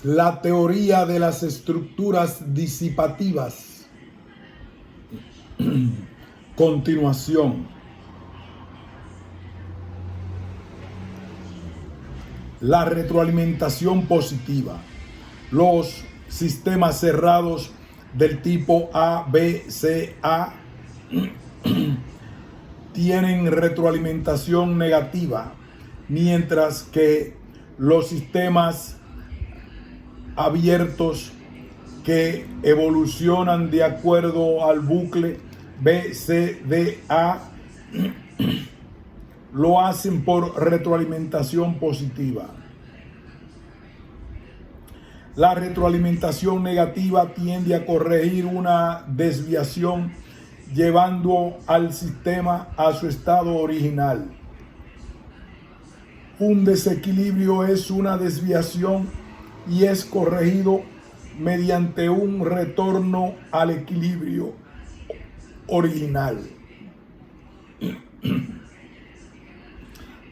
La teoría de las estructuras disipativas. Continuación. La retroalimentación positiva. Los sistemas cerrados del tipo A, B, C, A tienen retroalimentación negativa, mientras que los sistemas abiertos que evolucionan de acuerdo al bucle B, C, D, A lo hacen por retroalimentación positiva. La retroalimentación negativa tiende a corregir una desviación llevando al sistema a su estado original. Un desequilibrio es una desviación y es corregido mediante un retorno al equilibrio original.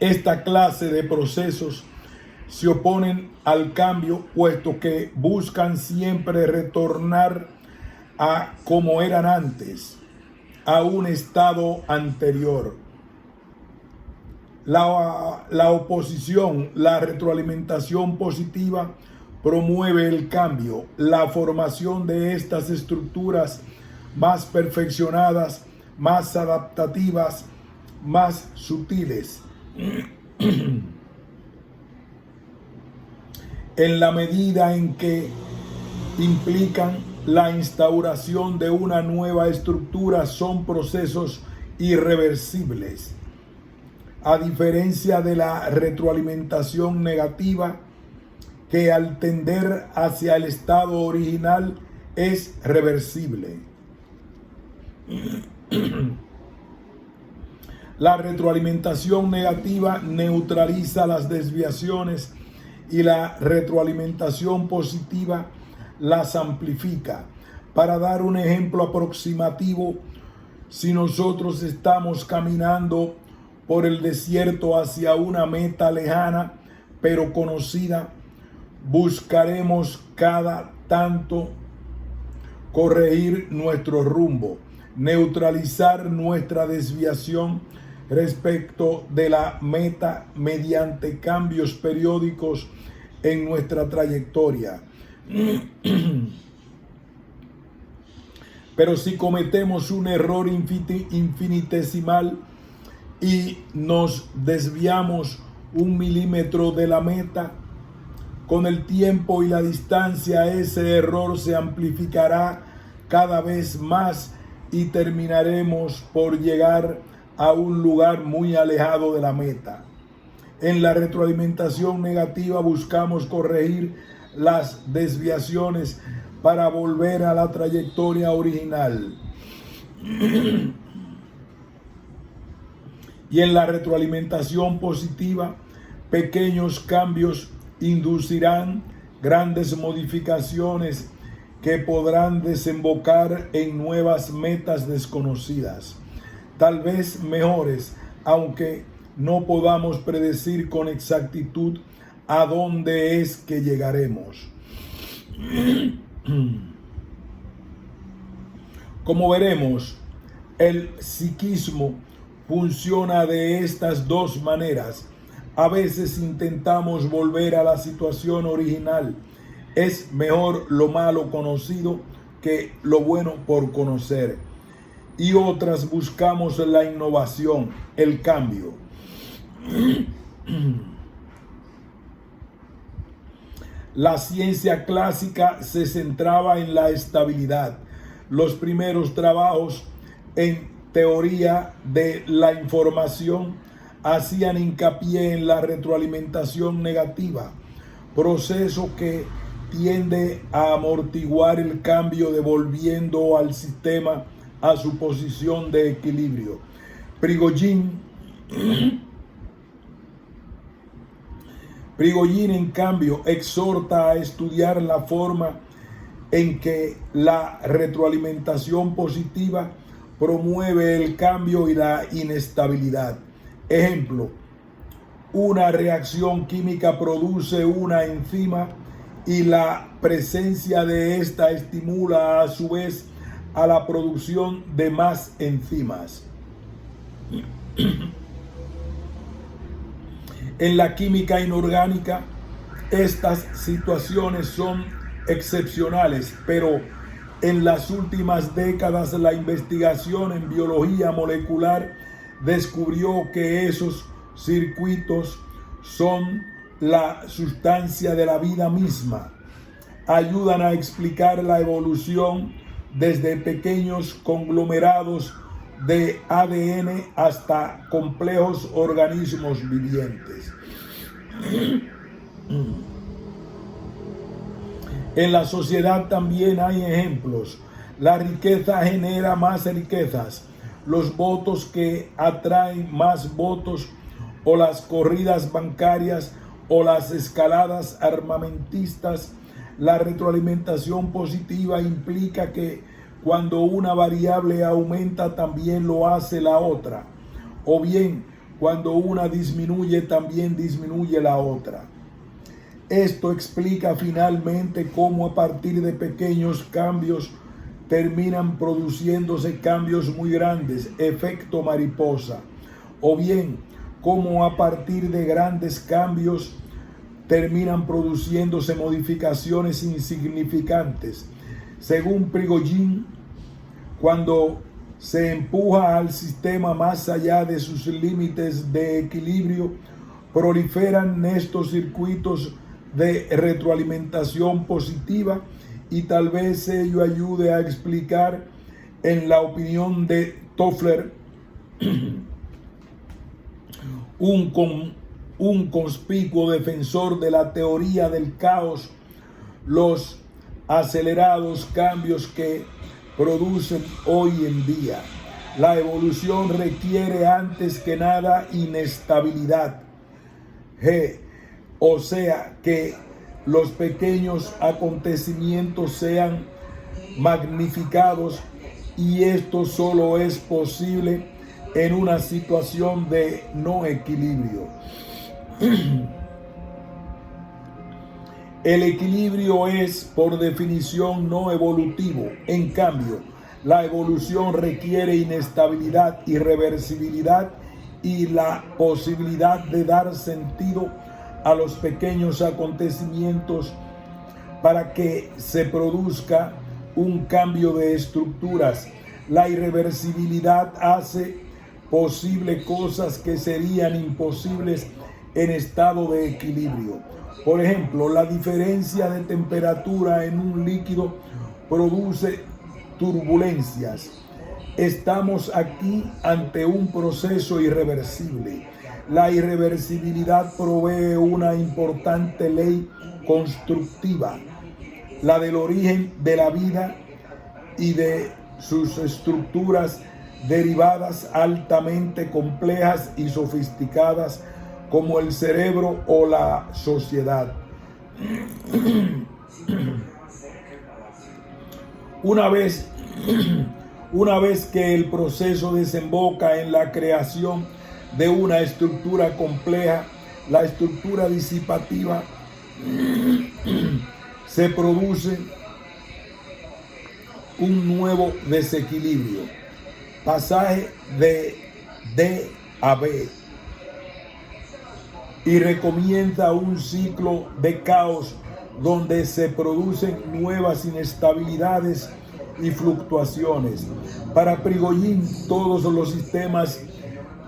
Esta clase de procesos se oponen al cambio, puesto que buscan siempre retornar a como eran antes, a un estado anterior. La oposición, la retroalimentación positiva, promueve el cambio, la formación de estas estructuras más perfeccionadas, más adaptativas, más sutiles. En la medida en que implican la instauración de una nueva estructura, son procesos irreversibles. A diferencia de la retroalimentación negativa, que al tender hacia el estado original es reversible. La retroalimentación negativa neutraliza las desviaciones y la retroalimentación positiva las amplifica. Para dar un ejemplo aproximativo, si nosotros estamos caminando por el desierto hacia una meta lejana pero conocida, buscaremos cada tanto corregir nuestro rumbo, neutralizar nuestra desviación respecto de la meta mediante cambios periódicos en nuestra trayectoria. Pero si cometemos un error infinitesimal y nos desviamos 1 milímetro de la meta, con el tiempo y la distancia ese error se amplificará cada vez más y terminaremos por llegar a un lugar muy alejado de la meta. En la retroalimentación negativa buscamos corregir las desviaciones para volver a la trayectoria original. Y en la retroalimentación positiva, pequeños cambios inducirán grandes modificaciones que podrán desembocar en nuevas metas desconocidas, tal vez mejores, aunque no podamos predecir con exactitud a dónde es que llegaremos. Como veremos, el psiquismo funciona de estas dos maneras. A veces intentamos volver a la situación original. Es mejor lo malo conocido que lo bueno por conocer. Y otras buscamos la innovación, el cambio. La ciencia clásica se centraba en la estabilidad. Los primeros trabajos en teoría de la información hacían hincapié en la retroalimentación negativa, proceso que tiende a amortiguar el cambio devolviendo al sistema a su posición de equilibrio. Prigogine, en cambio, exhorta a estudiar la forma en que la retroalimentación positiva promueve el cambio y la inestabilidad. Ejemplo: una reacción química produce una enzima y la presencia de esta estimula a su vez a la producción de más enzimas. En la química inorgánica, estas situaciones son excepcionales, pero en las últimas décadas la investigación en biología molecular descubrió que esos circuitos son la sustancia de la vida misma. Ayudan a explicar la evolución desde pequeños conglomerados de ADN hasta complejos organismos vivientes. En la sociedad también hay ejemplos. La riqueza genera más riquezas. Los votos que atraen más votos, o las corridas bancarias, o las escaladas armamentistas. La retroalimentación positiva implica que cuando una variable aumenta, también lo hace la otra. O bien, cuando una disminuye, también disminuye la otra. Esto explica finalmente cómo a partir de pequeños cambios terminan produciéndose cambios muy grandes, efecto mariposa. O bien, cómo a partir de grandes cambios terminan produciéndose modificaciones insignificantes. Según Prigogine, cuando se empuja al sistema más allá de sus límites de equilibrio, proliferan estos circuitos de retroalimentación positiva, y tal vez ello ayude a explicar, en la opinión de Toffler, un conspicuo defensor de la teoría del caos, los acelerados cambios que producen hoy en día. La evolución requiere antes que nada inestabilidad. O sea, que los pequeños acontecimientos sean magnificados, y esto solo es posible en una situación de no equilibrio. El equilibrio es, por definición, no evolutivo. En cambio, la evolución requiere inestabilidad, irreversibilidad y la posibilidad de dar sentido a los pequeños acontecimientos para que se produzca un cambio de estructuras. La irreversibilidad hace posible cosas que serían imposibles en estado de equilibrio. Por ejemplo, la diferencia de temperatura en un líquido produce turbulencias. Estamos aquí ante un proceso irreversible. La irreversibilidad provee una importante ley constructiva, la del origen de la vida y de sus estructuras derivadas altamente complejas y sofisticadas, como el cerebro o la sociedad. Una vez que el proceso desemboca en la creación de una estructura compleja, la estructura disipativa, se produce un nuevo desequilibrio, pasaje de D a B, y recomienza un ciclo de caos donde se producen nuevas inestabilidades y fluctuaciones. Para Prigogine, todos los sistemas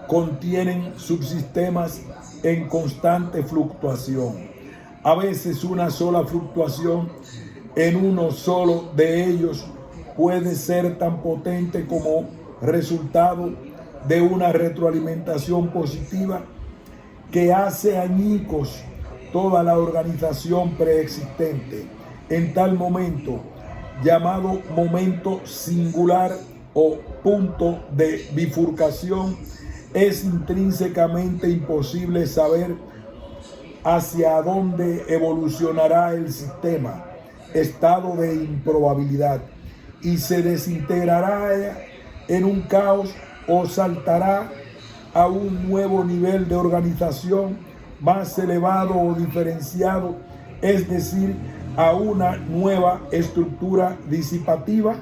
contienen subsistemas en constante fluctuación. A veces una sola fluctuación en uno solo de ellos puede ser tan potente como resultado de una retroalimentación positiva que hace añicos toda la organización preexistente. En tal momento, llamado momento singular o punto de bifurcación, es intrínsecamente imposible saber hacia dónde evolucionará el sistema, estado de improbabilidad, y se desintegrará en un caos o saltará a un nuevo nivel de organización más elevado o diferenciado, es decir, a una nueva estructura disipativa.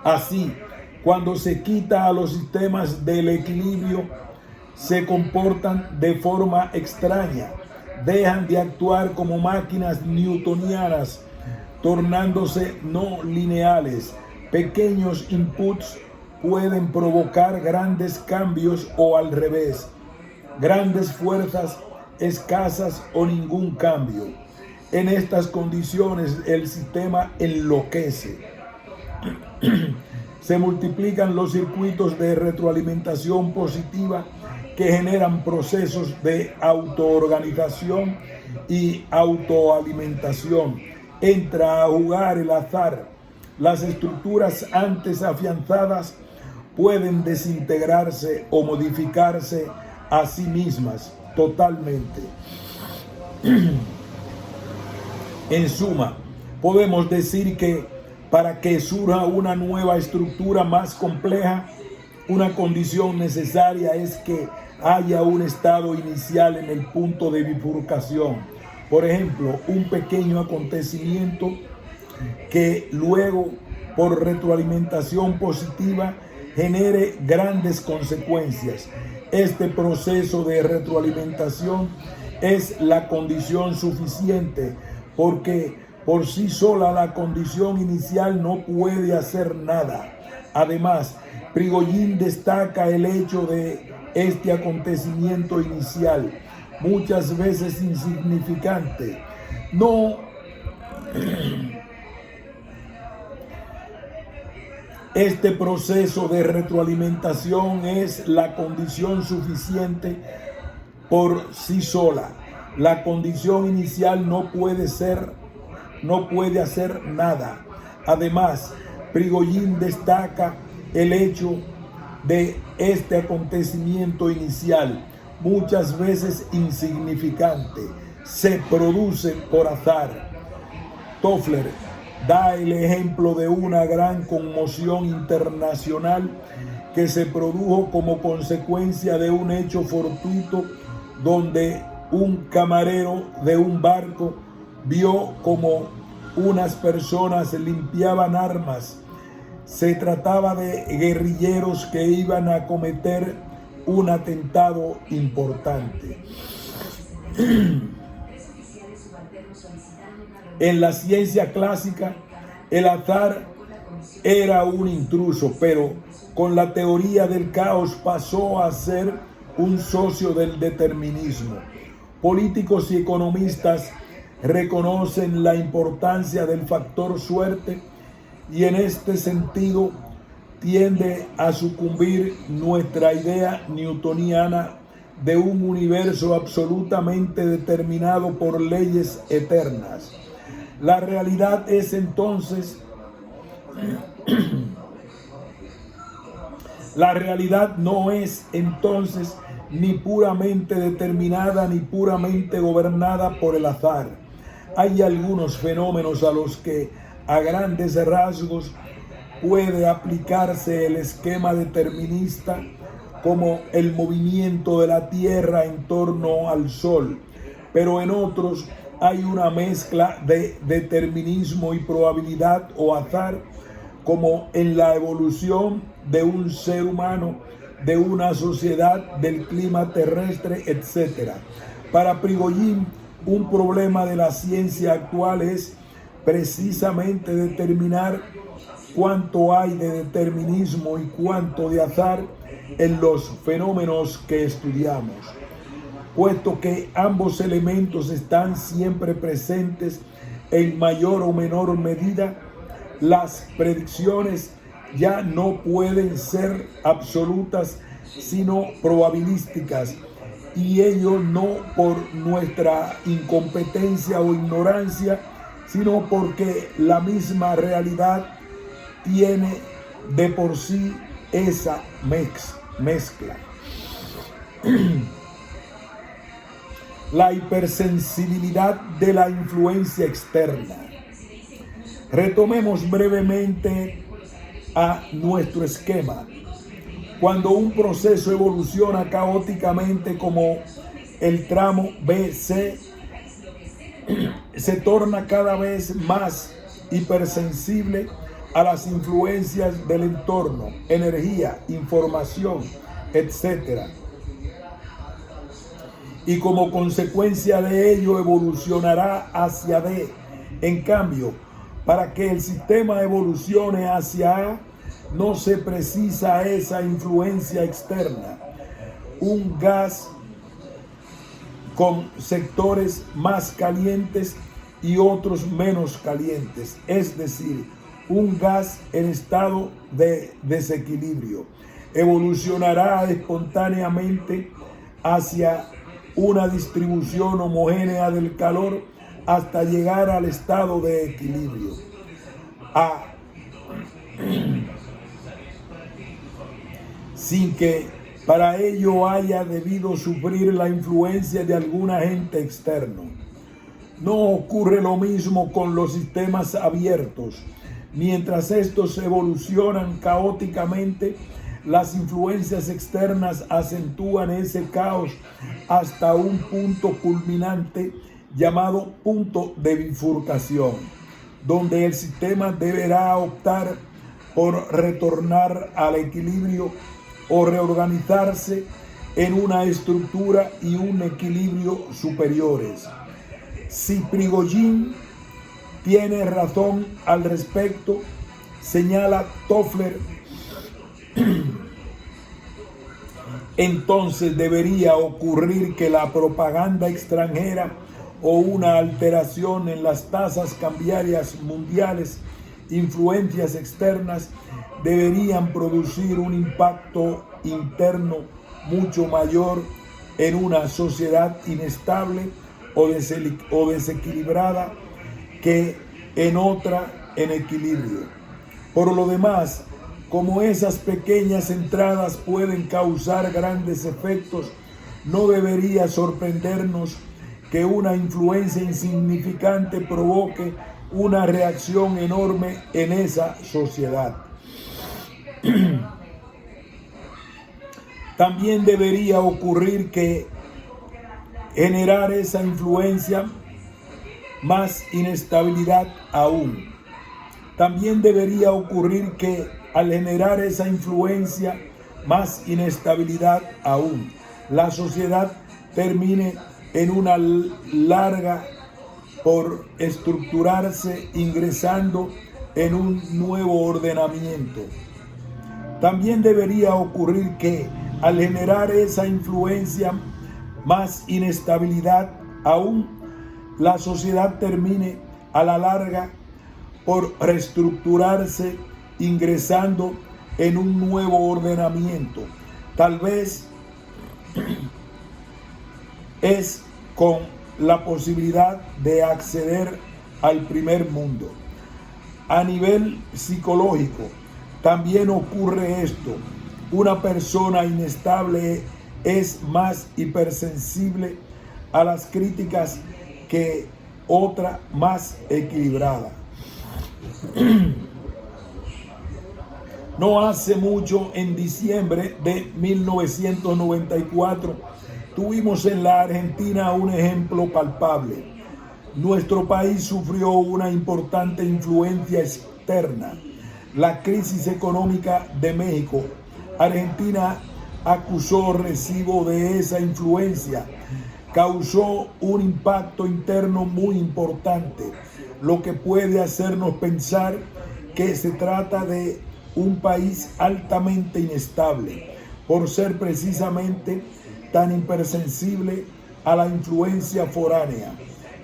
Así, cuando se quita a los sistemas del equilibrio, se comportan de forma extraña, dejan de actuar como máquinas newtonianas, tornándose no lineales. Pequeños inputs pueden provocar grandes cambios o al revés, grandes fuerzas escasas o ningún cambio. En estas condiciones el sistema enloquece. Se multiplican los circuitos de retroalimentación positiva que generan procesos de autoorganización y autoalimentación. Entra a jugar el azar. Las estructuras antes afianzadas pueden desintegrarse o modificarse a sí mismas totalmente. En suma, podemos decir que para que surja una nueva estructura más compleja, una condición necesaria es que haya un estado inicial en el punto de bifurcación. Por ejemplo, un pequeño acontecimiento que luego, por retroalimentación positiva, genere grandes consecuencias. Este proceso de retroalimentación es la condición suficiente, porque por sí sola la condición inicial no puede hacer nada. Además, Prigogine destaca el hecho de este acontecimiento inicial, muchas veces insignificante. Este proceso de retroalimentación es la condición suficiente por sí sola. La condición inicial no puede hacer nada. Además, Prigogine destaca el hecho de este acontecimiento inicial, muchas veces insignificante, se produce por azar. Toffler da el ejemplo de una gran conmoción internacional que se produjo como consecuencia de un hecho fortuito donde un camarero de un barco vio como unas personas limpiaban armas. Se trataba de guerrilleros que iban a cometer un atentado importante. En la ciencia clásica, el azar era un intruso, pero con la teoría del caos pasó a ser un socio del determinismo. Políticos y economistas reconocen la importancia del factor suerte y en este sentido tiende a sucumbir nuestra idea newtoniana de un universo absolutamente determinado por leyes eternas. La realidad es entonces la realidad no es entonces ni puramente determinada ni puramente gobernada por el azar. Hay algunos fenómenos a los que a grandes rasgos puede aplicarse el esquema determinista, como el movimiento de la Tierra en torno al Sol, pero en otros hay una mezcla de determinismo y probabilidad o azar, como en la evolución de un ser humano, de una sociedad, del clima terrestre, etc. Para Prigogine, un problema de la ciencia actual es precisamente determinar cuánto hay de determinismo y cuánto de azar en los fenómenos que estudiamos. Puesto que ambos elementos están siempre presentes en mayor o menor medida, las predicciones ya no pueden ser absolutas, sino probabilísticas, y ello no por nuestra incompetencia o ignorancia, sino porque la misma realidad tiene de por sí esa mezcla. La hipersensibilidad de la influencia externa. Retomemos brevemente a nuestro esquema. Cuando un proceso evoluciona caóticamente como el tramo BC, se torna cada vez más hipersensible a las influencias del entorno, energía, información, etc. Y como consecuencia de ello evolucionará hacia D. En cambio, para que el sistema evolucione hacia A, no se precisa esa influencia externa. Un gas con sectores más calientes y otros menos calientes, es decir, un gas en estado de desequilibrio, evolucionará espontáneamente hacia una distribución homogénea del calor hasta llegar al estado de equilibrio. Sin que para ello haya debido sufrir la influencia de algún agente externo. No ocurre lo mismo con los sistemas abiertos. Mientras estos evolucionan caóticamente, las influencias externas acentúan ese caos hasta un punto culminante llamado punto de bifurcación, donde el sistema deberá optar por retornar al equilibrio o reorganizarse en una estructura y un equilibrio superiores. Si Prigozhin tiene razón al respecto, señala Toffler, entonces debería ocurrir que la propaganda extranjera o una alteración en las tasas cambiarias mundiales, influencias externas, deberían producir un impacto interno mucho mayor en una sociedad inestable o desequilibrada que en otra en equilibrio. Por lo demás, como esas pequeñas entradas pueden causar grandes efectos, no debería sorprendernos que una influencia insignificante provoque una reacción enorme en esa sociedad. También debería ocurrir que generar esa influencia más inestabilidad aún. También debería ocurrir que al generar esa influencia más inestabilidad aún, la sociedad termine en una larga por estructurarse, ingresando en un nuevo ordenamiento. También debería ocurrir que al generar esa influencia más inestabilidad aún, la sociedad termine a la larga por reestructurarse, ingresando en un nuevo ordenamiento. Tal vez es con la posibilidad de acceder al primer mundo. A nivel psicológico, también ocurre esto. Una persona inestable es más hipersensible a las críticas que otra más equilibrada. No hace mucho, en diciembre de 1994, tuvimos en la Argentina un ejemplo palpable. Nuestro país sufrió una importante influencia externa, la crisis económica de México. Argentina acusó recibo de esa influencia, causó un impacto interno muy importante, lo que puede hacernos pensar que se trata de un país altamente inestable, por ser precisamente tan hipersensible a la influencia foránea.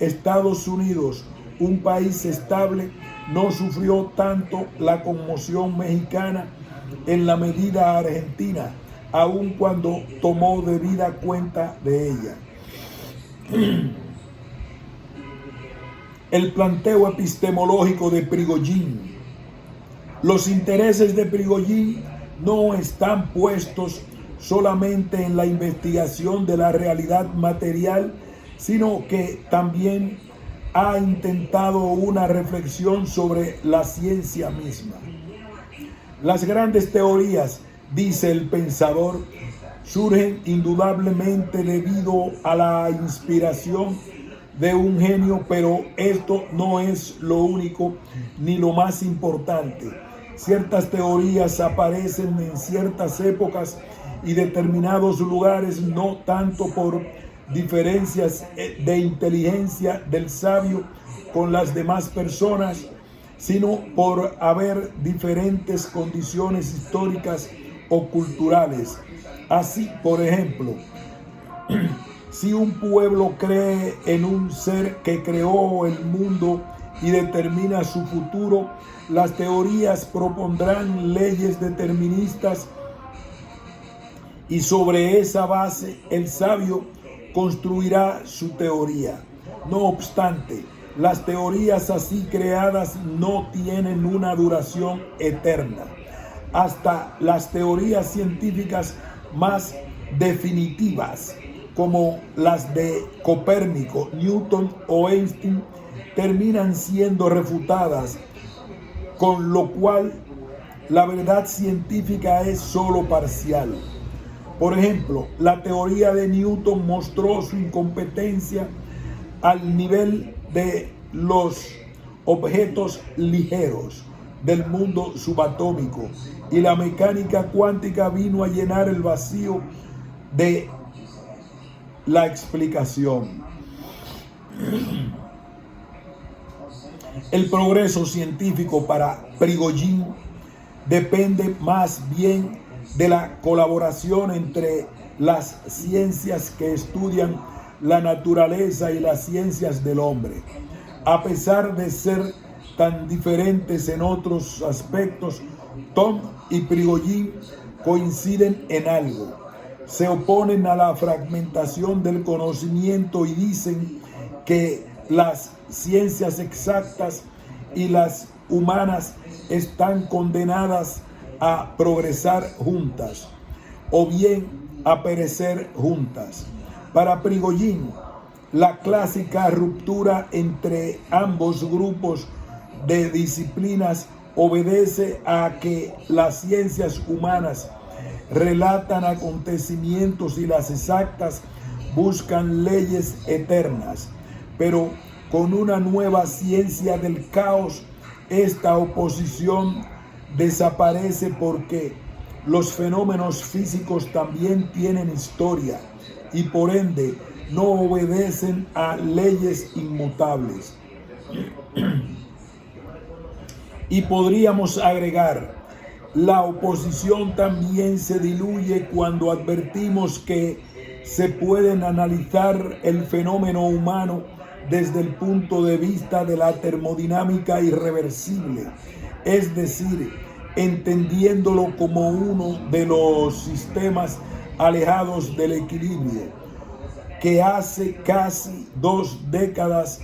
Estados Unidos, un país estable, no sufrió tanto la conmoción mexicana en la medida argentina, aun cuando tomó debida cuenta de ella. El planteo epistemológico de Prigozhin. Los intereses de Prigozhin no están puestos solamente en la investigación de la realidad material, sino que también ha intentado una reflexión sobre la ciencia misma. Las grandes teorías, dice el pensador, surgen indudablemente debido a la inspiración de un genio, pero esto no es lo único ni lo más importante. Ciertas teorías aparecen en ciertas épocas y determinados lugares, no tanto por diferencias de inteligencia del sabio con las demás personas, sino por haber diferentes condiciones históricas o culturales. Así, por ejemplo, si un pueblo cree en un ser que creó el mundo y determina su futuro, las teorías propondrán leyes deterministas y sobre esa base el sabio construirá su teoría. No obstante, las teorías así creadas no tienen una duración eterna. Hasta las teorías científicas más definitivas, como las de Copérnico, Newton o Einstein, terminan siendo refutadas, con lo cual la verdad científica es solo parcial. Por ejemplo, la teoría de Newton mostró su incompetencia al nivel de los objetos ligeros del mundo subatómico, y la mecánica cuántica vino a llenar el vacío de la explicación. El progreso científico para Prigogine depende más bien de la colaboración entre las ciencias que estudian la naturaleza y las ciencias del hombre. A pesar de ser tan diferentes en otros aspectos, Tom y Prigogine coinciden en algo. Se oponen a la fragmentación del conocimiento y dicen que las ciencias exactas y las humanas están condenadas a progresar juntas o bien a perecer juntas. Para Prigogine, la clásica ruptura entre ambos grupos de disciplinas obedece a que las ciencias humanas relatan acontecimientos y las exactas buscan leyes eternas, pero con una nueva ciencia del caos, esta oposición desaparece porque los fenómenos físicos también tienen historia y por ende no obedecen a leyes inmutables. Y podríamos agregar, la oposición también se diluye cuando advertimos que se pueden analizar el fenómeno humano desde el punto de vista de la termodinámica irreversible, es decir, entendiéndolo como uno de los sistemas alejados del equilibrio, que hace casi 2 décadas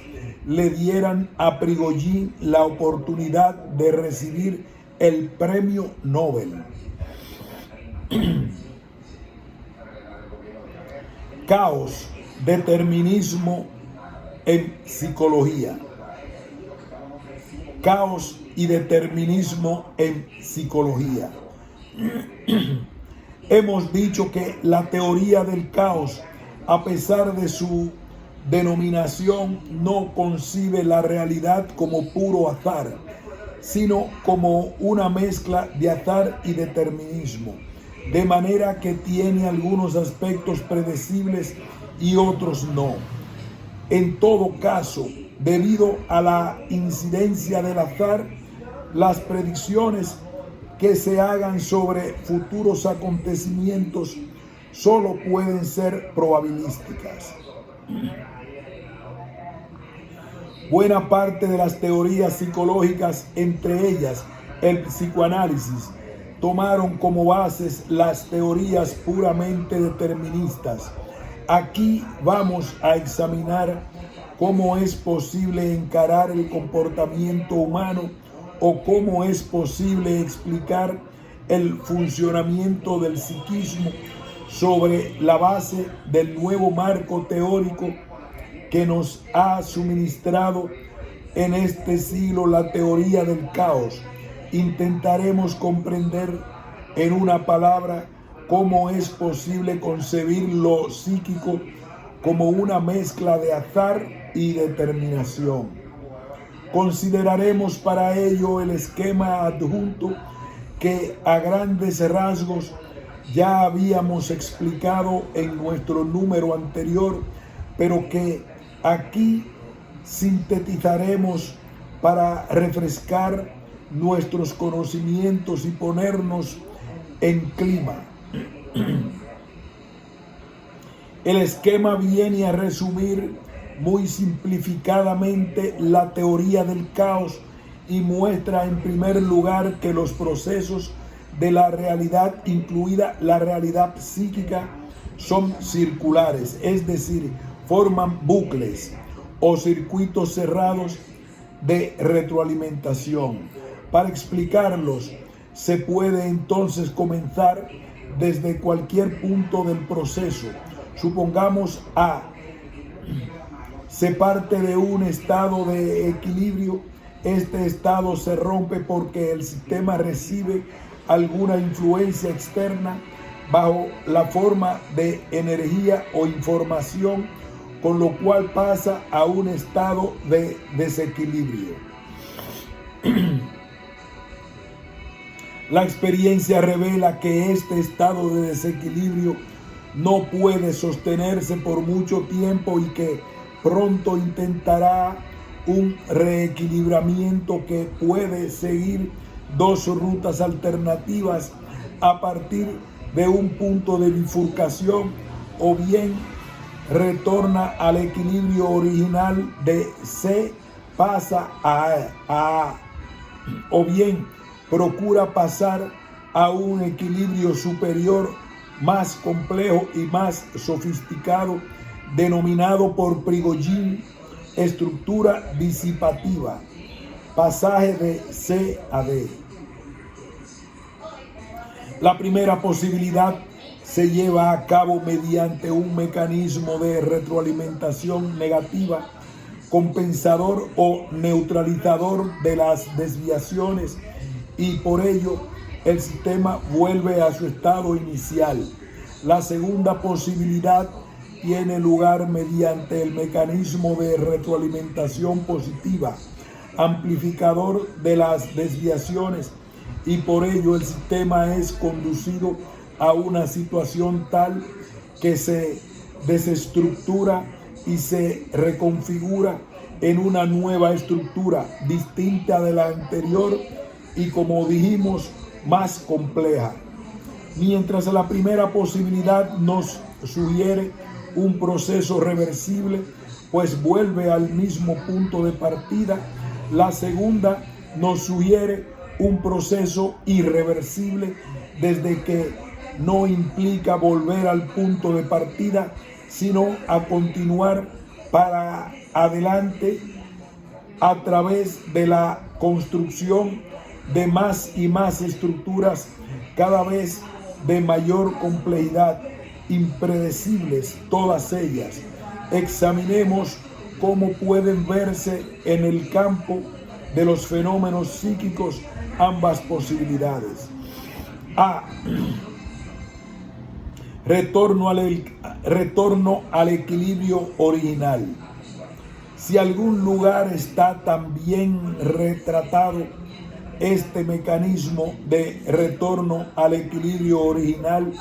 le dieran a Prigogine la oportunidad de recibir el premio Nobel. Caos, determinismo en psicología. Caos y determinismo en psicología. Hemos dicho que la teoría del caos, a pesar de su denominación, no concibe la realidad como puro azar, sino como una mezcla de azar y determinismo, de manera que tiene algunos aspectos predecibles y otros no. En todo caso, debido a la incidencia del azar, las predicciones que se hagan sobre futuros acontecimientos solo pueden ser probabilísticas. Buena parte de las teorías psicológicas, entre ellas el psicoanálisis, tomaron como bases las teorías puramente deterministas. Aquí vamos a examinar cómo es posible encarar el comportamiento humano o cómo es posible explicar el funcionamiento del psiquismo sobre la base del nuevo marco teórico que nos ha suministrado en este siglo la teoría del caos. Intentaremos comprender en una palabra cómo es posible concebir lo psíquico como una mezcla de azar y determinación. Consideraremos para ello el esquema adjunto que a grandes rasgos ya habíamos explicado en nuestro número anterior, pero que aquí sintetizaremos para refrescar nuestros conocimientos y ponernos en clima. El esquema viene a resumir muy simplificadamente la teoría del caos y muestra en primer lugar que los procesos de la realidad, incluida la realidad psíquica, son circulares, es decir, forman bucles o circuitos cerrados de retroalimentación. Para explicarlos, se puede entonces comenzar desde cualquier punto del proceso. Supongamos A. Se parte de un estado de equilibrio. Este estado se rompe porque el sistema recibe alguna influencia externa bajo la forma de energía o información, con lo cual pasa a un estado de desequilibrio. La experiencia revela que este estado de desequilibrio no puede sostenerse por mucho tiempo y que pronto intentará un reequilibramiento que puede seguir dos rutas alternativas a partir de un punto de bifurcación, o bien retorna al equilibrio original de C, pasa a A, o bien procura pasar a un equilibrio superior más complejo y más sofisticado, denominado por Prigogine estructura disipativa, pasaje de C a D. La primera posibilidad se lleva a cabo mediante un mecanismo de retroalimentación negativa, compensador o neutralizador de las desviaciones, y por ello el sistema vuelve a su estado inicial. La segunda posibilidad tiene lugar mediante el mecanismo de retroalimentación positiva, amplificador de las desviaciones, y por ello el sistema es conducido a una situación tal que se desestructura y se reconfigura en una nueva estructura distinta de la anterior y, como dijimos, más compleja. Mientras la primera posibilidad nos sugiere un proceso reversible, pues vuelve al mismo punto de partida, la segunda nos sugiere un proceso irreversible, desde que no implica volver al punto de partida, sino a continuar para adelante a través de la construcción de más y más estructuras, cada vez de mayor complejidad, impredecibles todas ellas. Examinemos cómo pueden verse en el campo de los fenómenos psíquicos ambas posibilidades. A. Retorno al equilibrio original. Si algún lugar está tan bien retratado este mecanismo de retorno al equilibrio original,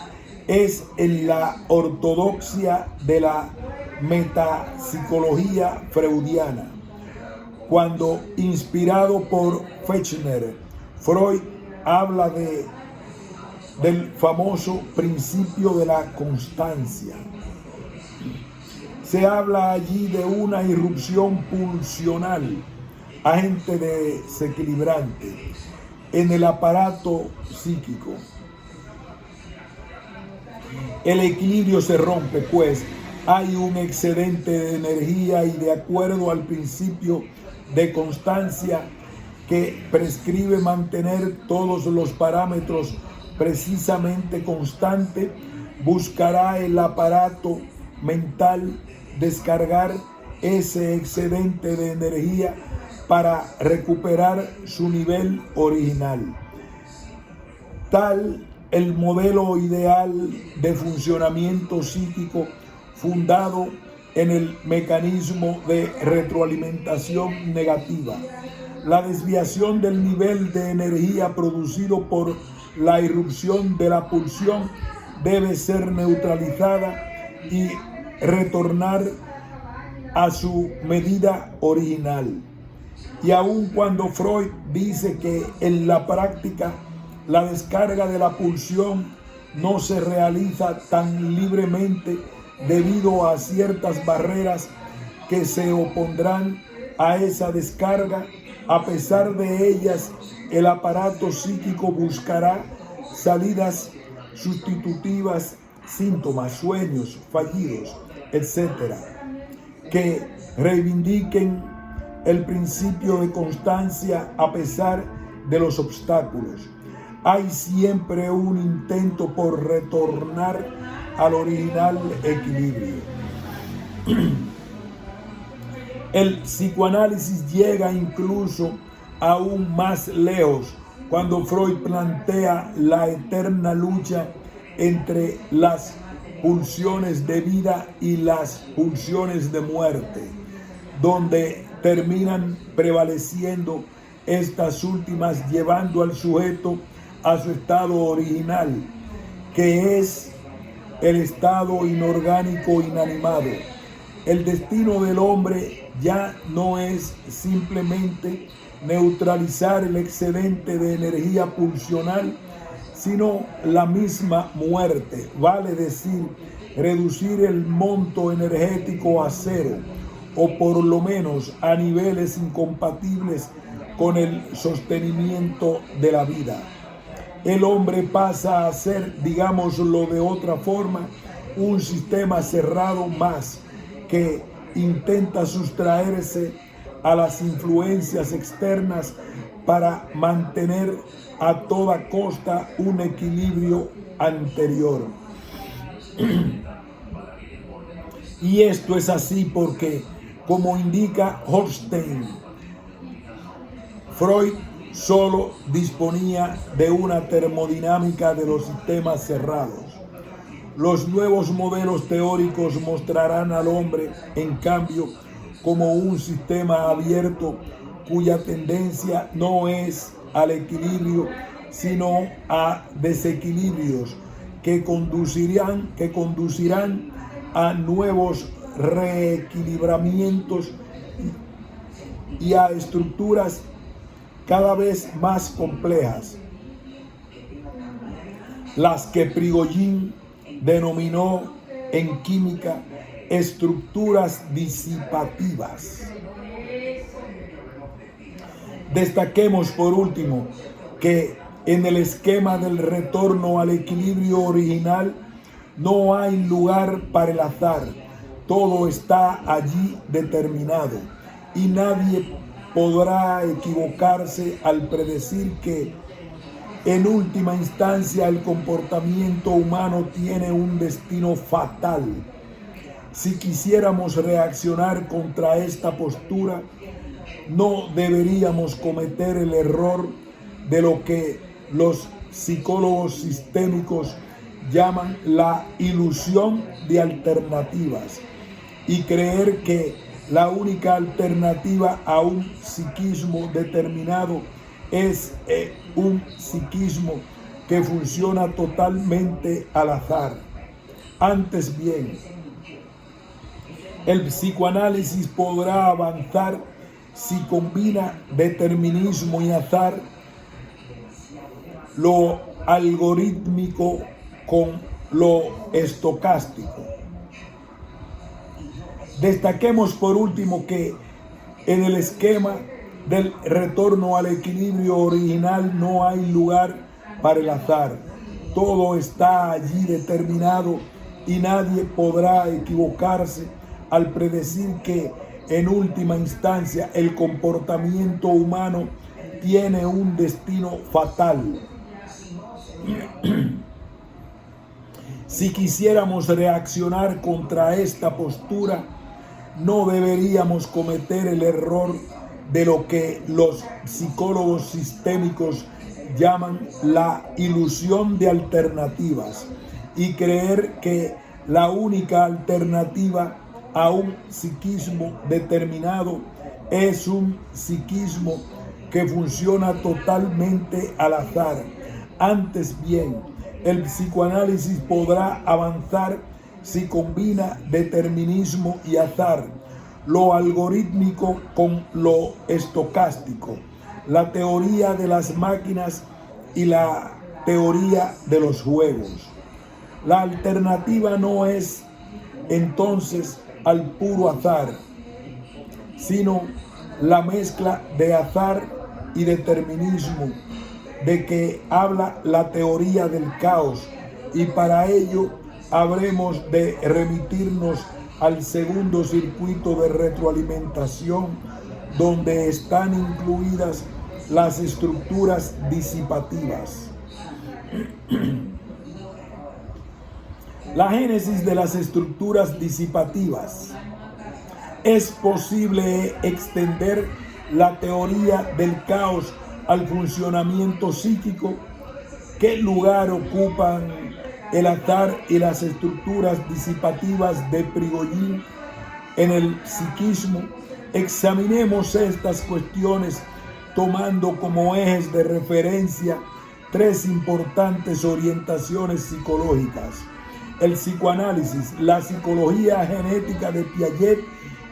es en la ortodoxia de la metapsicología freudiana, cuando, inspirado por Fechner, Freud habla del famoso principio de la constancia. Se habla allí de una irrupción pulsional, agente desequilibrante, en el aparato psíquico. El equilibrio se rompe, pues hay un excedente de energía, y de acuerdo al principio de constancia que prescribe mantener todos los parámetros precisamente constante, buscará el aparato mental descargar ese excedente de energía para recuperar su nivel original. Tal el modelo ideal de funcionamiento psíquico, fundado en el mecanismo de retroalimentación negativa. La desviación del nivel de energía producido por la irrupción de la pulsión debe ser neutralizada y retornar a su medida original. Y aun cuando Freud dice que en la práctica la descarga de la pulsión no se realiza tan libremente debido a ciertas barreras que se opondrán a esa descarga, a pesar de ellas, el aparato psíquico buscará salidas sustitutivas, síntomas, sueños fallidos, etc., que reivindiquen el principio de constancia a pesar de los obstáculos. Hay siempre un intento por retornar al original equilibrio. El psicoanálisis llega incluso aún más lejos cuando Freud plantea la eterna lucha entre las pulsiones de vida y las pulsiones de muerte, donde terminan prevaleciendo estas últimas, llevando al sujeto a su estado original, que es el estado inorgánico inanimado. El destino del hombre ya no es simplemente neutralizar el excedente de energía pulsional, sino la misma muerte, vale decir, reducir el monto energético a cero, o por lo menos a niveles incompatibles con el sostenimiento de la vida. El hombre pasa a ser, digámoslo de otra forma, un sistema cerrado más que intenta sustraerse a las influencias externas para mantener a toda costa un equilibrio anterior. Y esto es así porque, como indica Holstein, Freud solo disponía de una termodinámica de los sistemas cerrados. Los nuevos modelos teóricos mostrarán al hombre, en cambio, como un sistema abierto cuya tendencia no es al equilibrio, sino a desequilibrios que conducirán a nuevos reequilibramientos y a estructuras cada vez más complejas, las que Prigogine denominó en química estructuras disipativas. Destaquemos por último que en el esquema del retorno al equilibrio original no hay lugar para el azar. Todo está allí determinado y nadie podrá equivocarse al predecir que en última instancia el comportamiento humano tiene un destino fatal. Si quisiéramos reaccionar contra esta postura, no deberíamos cometer el error de lo que los psicólogos sistémicos llaman la ilusión de alternativas y creer que la única alternativa a un psiquismo determinado es un psiquismo que funciona totalmente al azar. Antes bien, el psicoanálisis podrá avanzar si combina determinismo y azar, lo algorítmico con lo estocástico. Destaquemos por último que en el esquema del retorno al equilibrio original no hay lugar para el azar. Todo está allí determinado y nadie podrá equivocarse al predecir que en última instancia el comportamiento humano tiene un destino fatal. Si quisiéramos reaccionar contra esta postura, no deberíamos cometer el error de lo que los psicólogos sistémicos llaman la ilusión de alternativas y creer que la única alternativa a un psiquismo determinado es un psiquismo que funciona totalmente al azar. Antes bien, el psicoanálisis podrá avanzar si combina determinismo y azar, lo algorítmico con lo estocástico, la teoría de las máquinas y la teoría de los juegos. La alternativa no es entonces al puro azar, sino la mezcla de azar y determinismo de que habla la teoría del caos, y para ello habremos de remitirnos al segundo circuito de retroalimentación, donde están incluidas las estructuras disipativas. La génesis de las estructuras disipativas. Es posible extender la teoría del caos al funcionamiento psíquico. ¿Qué lugar ocupan el azar y las estructuras disipativas de Prigogine en el psiquismo? Examinemos estas cuestiones tomando como ejes de referencia tres importantes orientaciones psicológicas: el psicoanálisis, la psicología genética de Piaget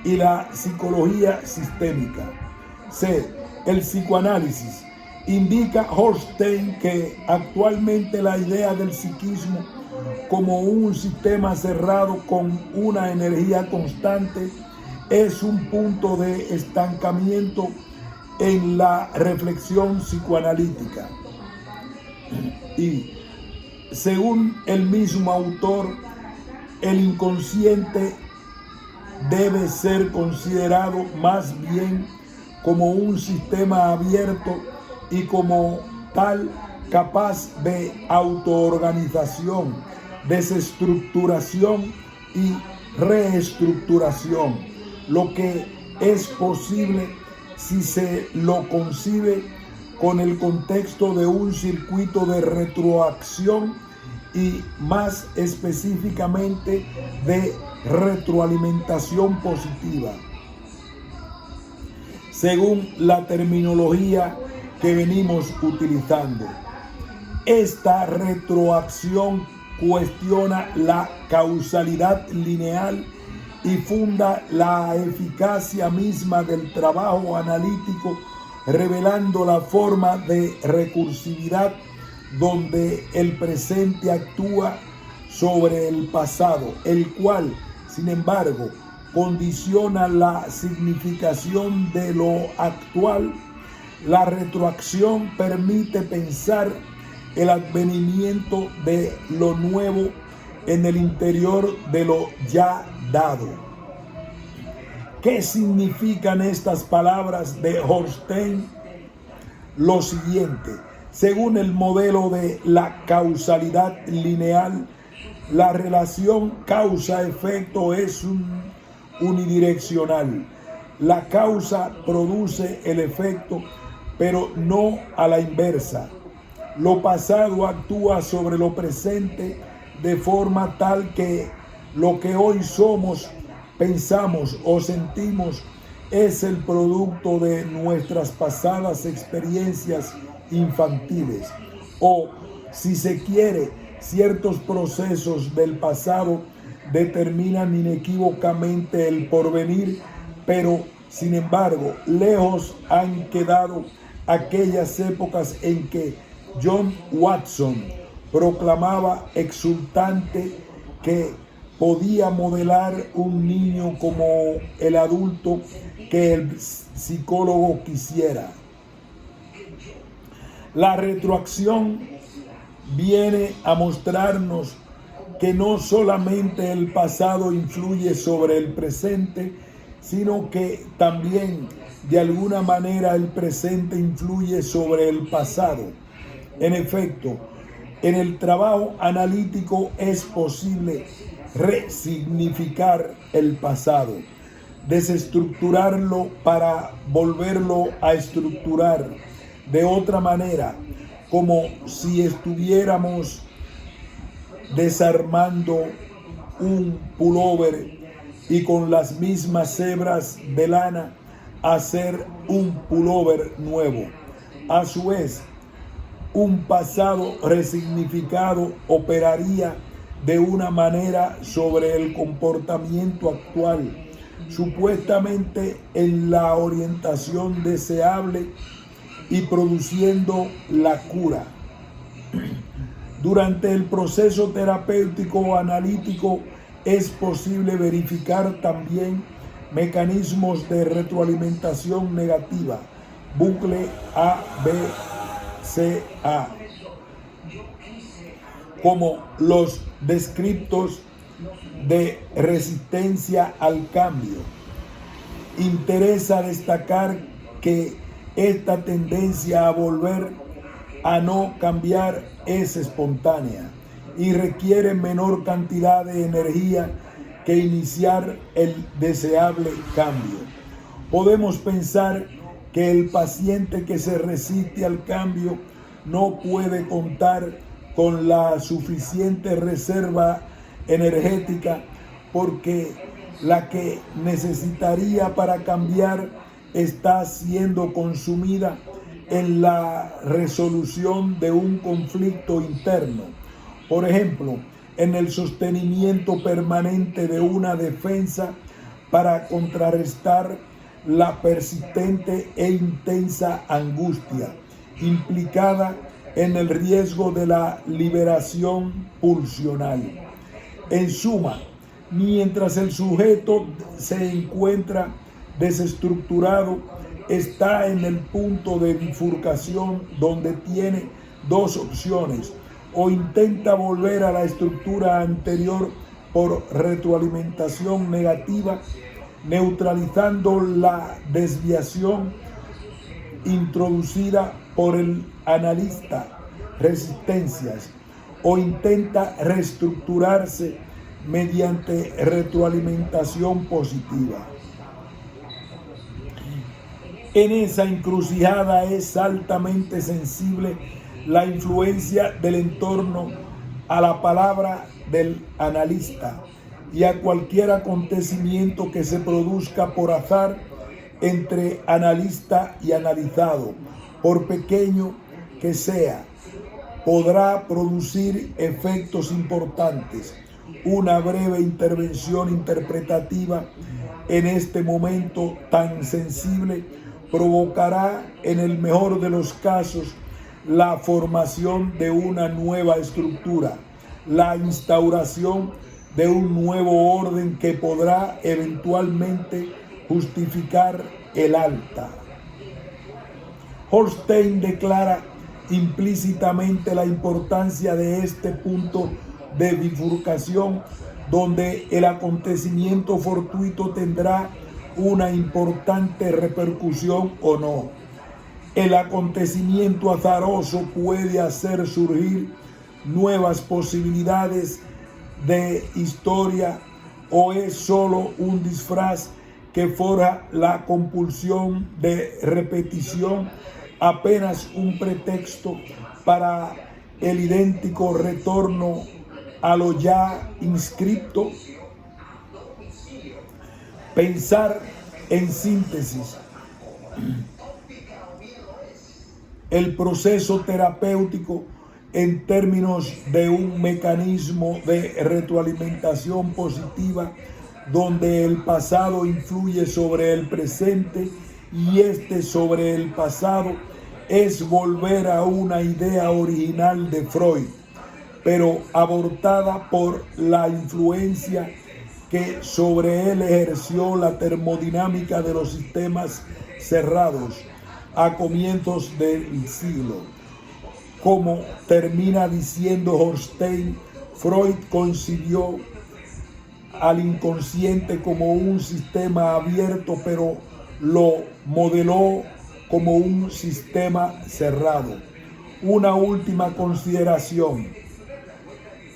y la psicología sistémica. C. El psicoanálisis. Indica Horstein que actualmente la idea del psiquismo como un sistema cerrado con una energía constante es un punto de estancamiento en la reflexión psicoanalítica. Y según el mismo autor, el inconsciente debe ser considerado más bien como un sistema abierto y como tal capaz de autoorganización, desestructuración y reestructuración, lo que es posible si se lo concibe con el contexto de un circuito de retroacción y más específicamente de retroalimentación positiva. Según la terminología que venimos utilizando, esta retroacción cuestiona la causalidad lineal y funda la eficacia misma del trabajo analítico, revelando la forma de recursividad donde el presente actúa sobre el pasado, el cual, sin embargo, condiciona la significación de lo actual. La retroacción permite pensar el advenimiento de lo nuevo en el interior de lo ya dado. ¿Qué significan estas palabras de Horstein? Lo siguiente: según el modelo de la causalidad lineal, la relación causa-efecto es unidireccional. La causa produce el efecto, pero no a la inversa. Lo pasado actúa sobre lo presente de forma tal que lo que hoy somos, pensamos o sentimos es el producto de nuestras pasadas experiencias infantiles, o, si se quiere, ciertos procesos del pasado determinan inequívocamente el porvenir, pero sin embargo lejos han quedado aquellas épocas en que John Watson proclamaba exultante que podía modelar un niño como el adulto que el psicólogo quisiera. La retroacción viene a mostrarnos que no solamente el pasado influye sobre el presente, sino que también de alguna manera el presente influye sobre el pasado. En efecto, en el trabajo analítico es posible resignificar el pasado, desestructurarlo para volverlo a estructurar de otra manera, como si estuviéramos desarmando un pullover y con las mismas hebras de lana hacer un pullover nuevo. A su vez, un pasado resignificado operaría de una manera sobre el comportamiento actual, supuestamente en la orientación deseable y produciendo la cura. Durante el proceso terapéutico o analítico es posible verificar también mecanismos de retroalimentación negativa, bucle ABCA, como los descriptos de resistencia al cambio. Interesa destacar que esta tendencia a volver a no cambiar es espontánea y requiere menor cantidad de energía que iniciar el deseable cambio. Podemos pensar que el paciente que se resiste al cambio no puede contar con la suficiente reserva energética porque la que necesitaría para cambiar está siendo consumida en la resolución de un conflicto interno. Por ejemplo, en el sostenimiento permanente de una defensa para contrarrestar la persistente e intensa angustia implicada en el riesgo de la liberación pulsional. En suma, mientras el sujeto se encuentra desestructurado, está en el punto de bifurcación donde tiene dos opciones: o intenta volver a la estructura anterior por retroalimentación negativa, neutralizando la desviación introducida por el analista resistencias, o intenta reestructurarse mediante retroalimentación positiva. En esa encrucijada es altamente sensible la influencia del entorno a la palabra del analista y a cualquier acontecimiento que se produzca por azar entre analista y analizado, por pequeño que sea, podrá producir efectos importantes. Una breve intervención interpretativa en este momento tan sensible provocará, en el mejor de los casos, la formación de una nueva estructura, la instauración de un nuevo orden que podrá eventualmente justificar el alta. Holstein declara implícitamente la importancia de este punto de bifurcación, donde el acontecimiento fortuito tendrá una importante repercusión o no. El acontecimiento azaroso puede hacer surgir nuevas posibilidades de historia, o es solo un disfraz que forja la compulsión de repetición, apenas un pretexto para el idéntico retorno a lo ya inscripto. Pensar en síntesis. El proceso terapéutico en términos de un mecanismo de retroalimentación positiva donde el pasado influye sobre el presente y este sobre el pasado es volver a una idea original de Freud, pero abortada por la influencia que sobre él ejerció la termodinámica de los sistemas cerrados a comienzos del siglo. Como termina diciendo Holstein, Freud concibió al inconsciente como un sistema abierto, pero lo modeló como un sistema cerrado. Una última consideración.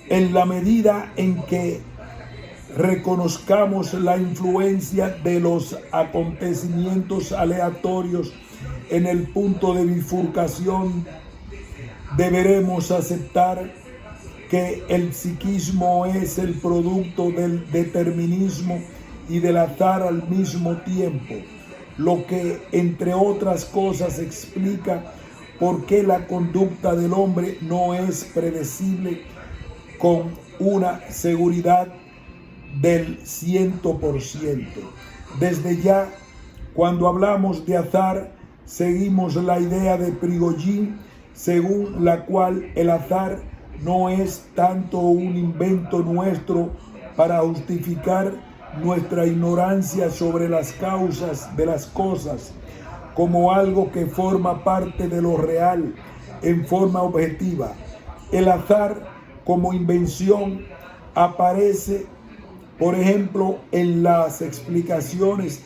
En la medida en que reconozcamos la influencia de los acontecimientos aleatorios en el punto de bifurcación, deberemos aceptar que el psiquismo es el producto del determinismo y del azar al mismo tiempo, lo que, entre otras cosas, explica por qué la conducta del hombre no es predecible con una seguridad del 100%. Desde ya, cuando hablamos de azar, seguimos la idea de Prigogine, según la cual el azar no es tanto un invento nuestro para justificar nuestra ignorancia sobre las causas de las cosas, como algo que forma parte de lo real en forma objetiva. El azar como invención aparece, por ejemplo, en las explicaciones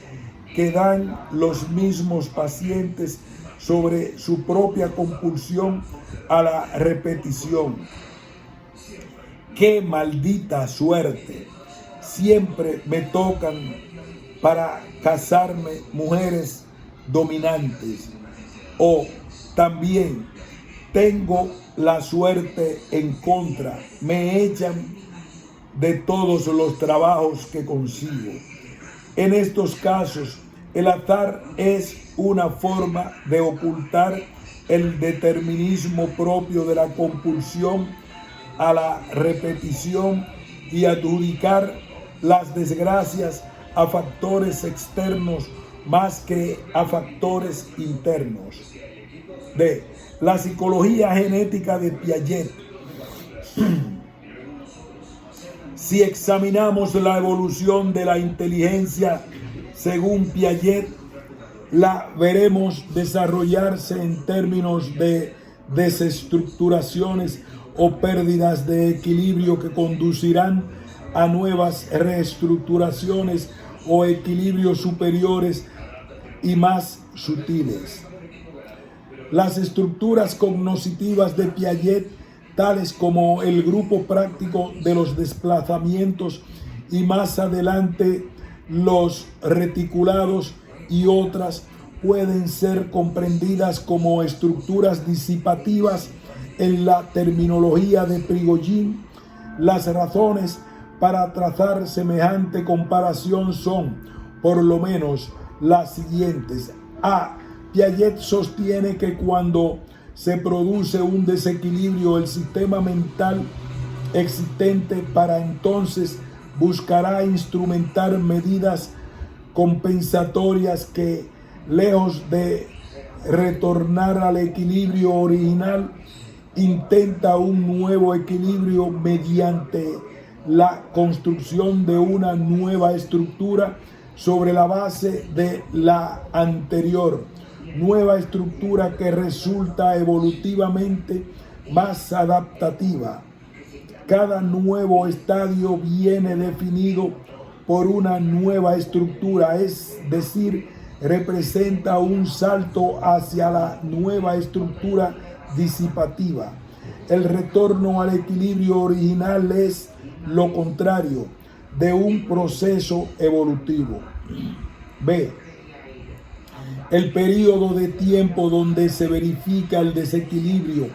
que dan los mismos pacientes sobre su propia compulsión a la repetición. ¡Qué maldita suerte! Siempre me tocan para casarme mujeres dominantes. O también tengo la suerte en contra. Me echan de todos los trabajos que consigo. En estos casos, el azar es una forma de ocultar el determinismo propio de la compulsión a la repetición y adjudicar las desgracias a factores externos más que a factores internos. D. La psicología genética de Piaget. Si examinamos la evolución de la inteligencia según Piaget, la veremos desarrollarse en términos de desestructuraciones o pérdidas de equilibrio que conducirán a nuevas reestructuraciones o equilibrios superiores y más sutiles. Las estructuras cognitivas de Piaget, tales como el grupo práctico de los desplazamientos y más adelante los reticulados y otras, pueden ser comprendidas como estructuras disipativas en la terminología de Prigogine. Las razones para trazar semejante comparación son, por lo menos, las siguientes. A. Piaget sostiene que cuando se produce un desequilibrio, el sistema mental existente para entonces buscará instrumentar medidas compensatorias que, lejos de retornar al equilibrio original, intenta un nuevo equilibrio mediante la construcción de una nueva estructura sobre la base de la anterior, nueva estructura que resulta evolutivamente más adaptativa. Cada nuevo estadio viene definido por una nueva estructura, es decir, representa un salto hacia la nueva estructura disipativa. El retorno al equilibrio original es lo contrario de un proceso evolutivo. B. El periodo de tiempo donde se verifica el desequilibrio,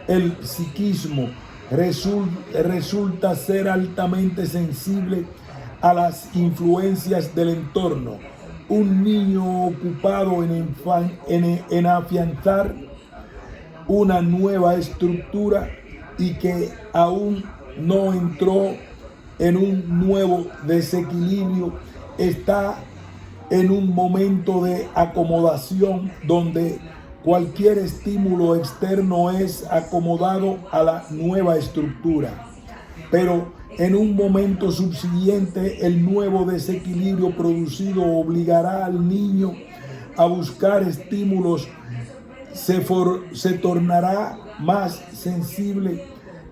el psiquismo, resulta ser altamente sensible a las influencias del entorno. Un niño ocupado en afianzar una nueva estructura y que aún no entró en un nuevo desequilibrio, está en un momento de acomodación donde cualquier estímulo externo es acomodado a la nueva estructura. Pero en un momento subsiguiente, el nuevo desequilibrio producido obligará al niño a buscar estímulos, se tornará más sensible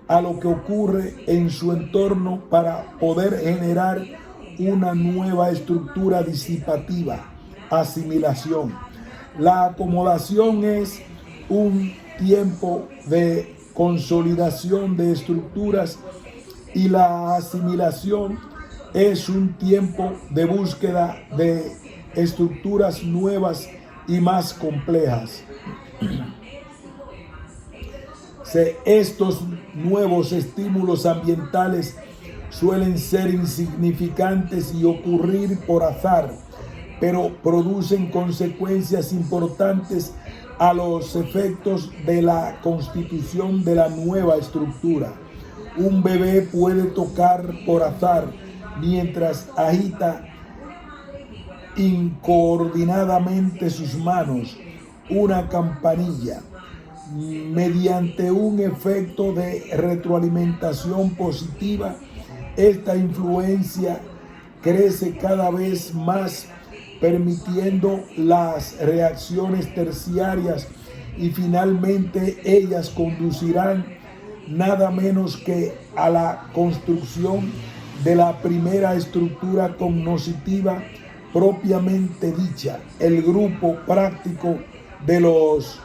a lo que ocurre en su entorno para poder generar una nueva estructura disipativa, asimilación. La acomodación es un tiempo de consolidación de estructuras y la asimilación es un tiempo de búsqueda de estructuras nuevas y más complejas. Estos nuevos estímulos ambientales suelen ser insignificantes y ocurrir por azar, pero producen consecuencias importantes a los efectos de la constitución de la nueva estructura. Un bebé puede tocar por azar mientras agita incoordinadamente sus manos una campanilla. Mediante un efecto de retroalimentación positiva, esta influencia crece cada vez más, permitiendo las reacciones terciarias, y finalmente ellas conducirán nada menos que a la construcción de la primera estructura cognitiva propiamente dicha, el grupo práctico de los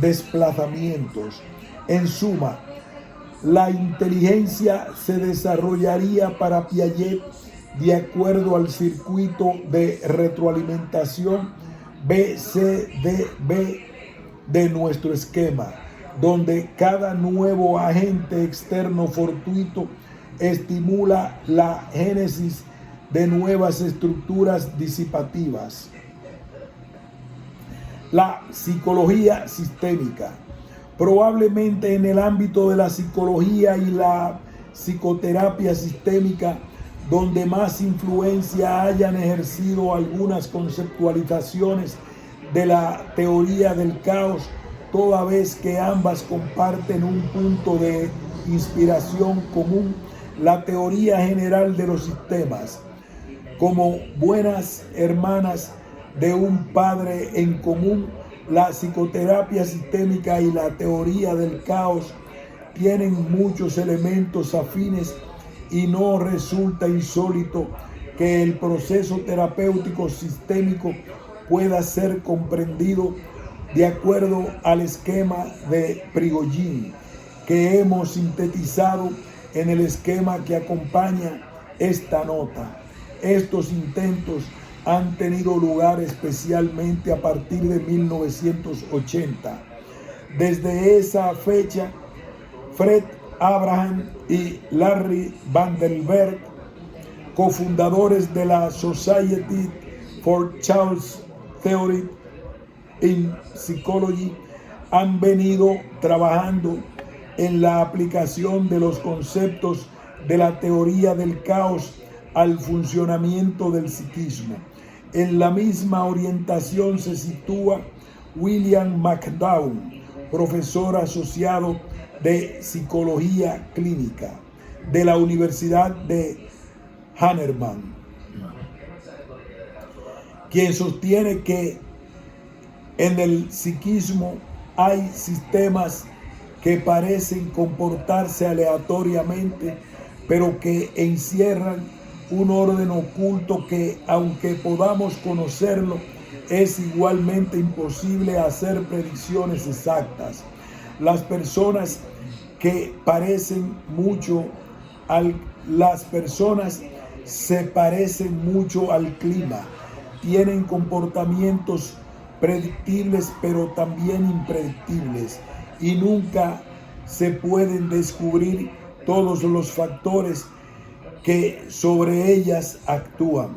desplazamientos. En suma, la inteligencia se desarrollaría para Piaget de acuerdo al circuito de retroalimentación BCDB de nuestro esquema, donde cada nuevo agente externo fortuito estimula la génesis de nuevas estructuras disipativas. La psicología sistémica. Probablemente en el ámbito de la psicología y la psicoterapia sistémica, donde más influencia hayan ejercido algunas conceptualizaciones de la teoría del caos, toda vez que ambas comparten un punto de inspiración común, la teoría general de los sistemas. Como buenas hermanas de un padre en común, la psicoterapia sistémica y la teoría del caos tienen muchos elementos afines, y no resulta insólito que el proceso terapéutico sistémico pueda ser comprendido de acuerdo al esquema de Prigogine, que hemos sintetizado en el esquema que acompaña esta nota. Estos intentos han tenido lugar especialmente a partir de 1980. Desde esa fecha, Fred Abraham y Larry Vandenberg, cofundadores de la Society for Chaos Theory in Psychology, han venido trabajando en la aplicación de los conceptos de la teoría del caos al funcionamiento del psiquismo. En la misma orientación se sitúa William McDowell, profesor asociado de Psicología Clínica de la Universidad de Hahnemann, quien sostiene que en el psiquismo hay sistemas que parecen comportarse aleatoriamente, pero que encierran un orden oculto que, aunque podamos conocerlo, es igualmente imposible hacer predicciones exactas. Las personas se parecen mucho al clima, tienen comportamientos predictibles pero también impredictibles, y nunca se pueden descubrir todos los factores que sobre ellas actúan.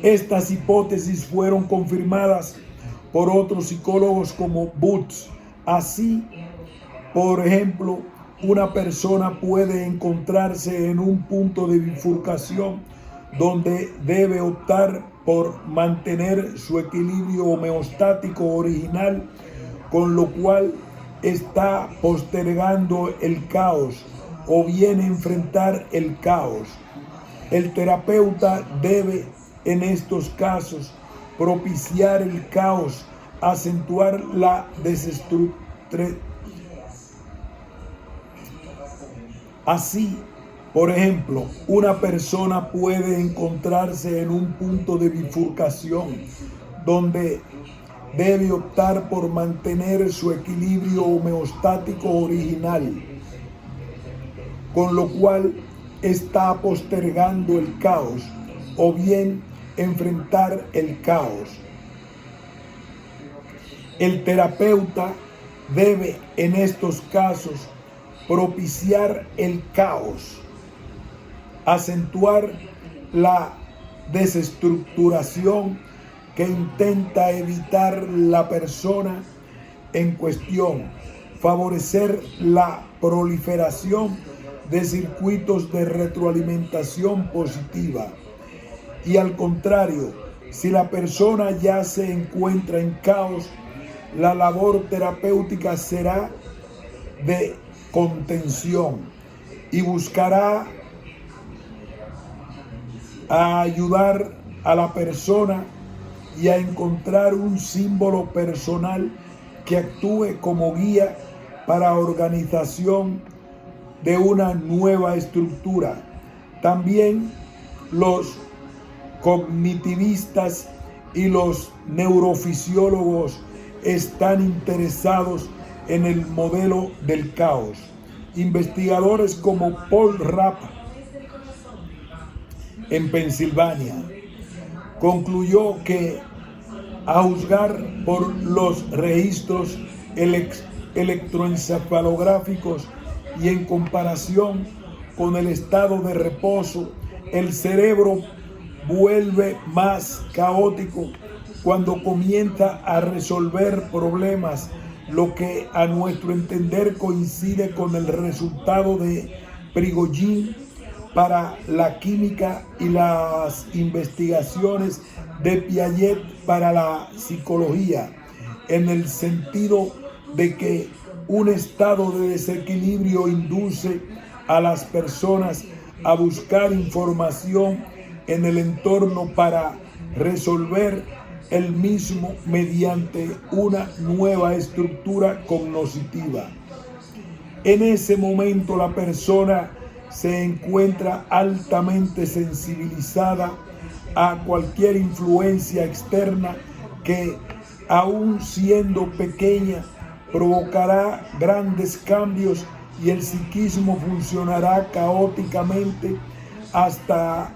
Estas hipótesis fueron confirmadas por otros psicólogos como Butz. Así, por ejemplo, una persona puede encontrarse en un punto de bifurcación donde debe optar por mantener su equilibrio homeostático original, con lo cual está postergando el caos, o bien enfrentar el caos. El terapeuta debe, en estos casos, propiciar el caos, acentuar la desestructuración. Así, por ejemplo, una persona puede encontrarse en un punto de bifurcación donde debe optar por mantener su equilibrio homeostático original, con lo cual está postergando el caos, o bien enfrentar el caos. El terapeuta debe, en estos casos, propiciar el caos, acentuar la desestructuración que intenta evitar la persona en cuestión, favorecer la proliferación de circuitos de retroalimentación positiva. Y al contrario, si la persona ya se encuentra en caos, la labor terapéutica será de contención y buscará a ayudar a la persona y a encontrar un símbolo personal que actúe como guía para organización de una nueva estructura. También los cognitivistas y los neurofisiólogos están interesados en el modelo del caos. Investigadores como Paul Rapp en Pensilvania concluyó que, a juzgar por los registros electroencefalográficos y en comparación con el estado de reposo, el cerebro vuelve más caótico cuando comienza a resolver problemas, lo que a nuestro entender coincide con el resultado de Prigogine para la química y las investigaciones de Piaget para la psicología, en el sentido de que un estado de desequilibrio induce a las personas a buscar información en el entorno para resolver el mismo mediante una nueva estructura cognitiva. En ese momento la persona se encuentra altamente sensibilizada a cualquier influencia externa que, aun siendo pequeña, provocará grandes cambios y el psiquismo funcionará caóticamente hasta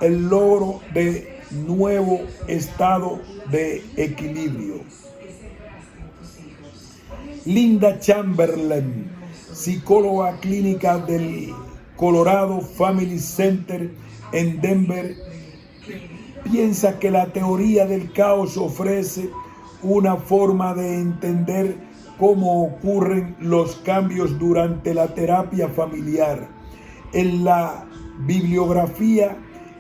el logro de nuevo estado de equilibrio. Linda Chamberlain, psicóloga clínica del Colorado Family Center en Denver, piensa que la teoría del caos ofrece una forma de entender cómo ocurren los cambios durante la terapia familiar. En la bibliografía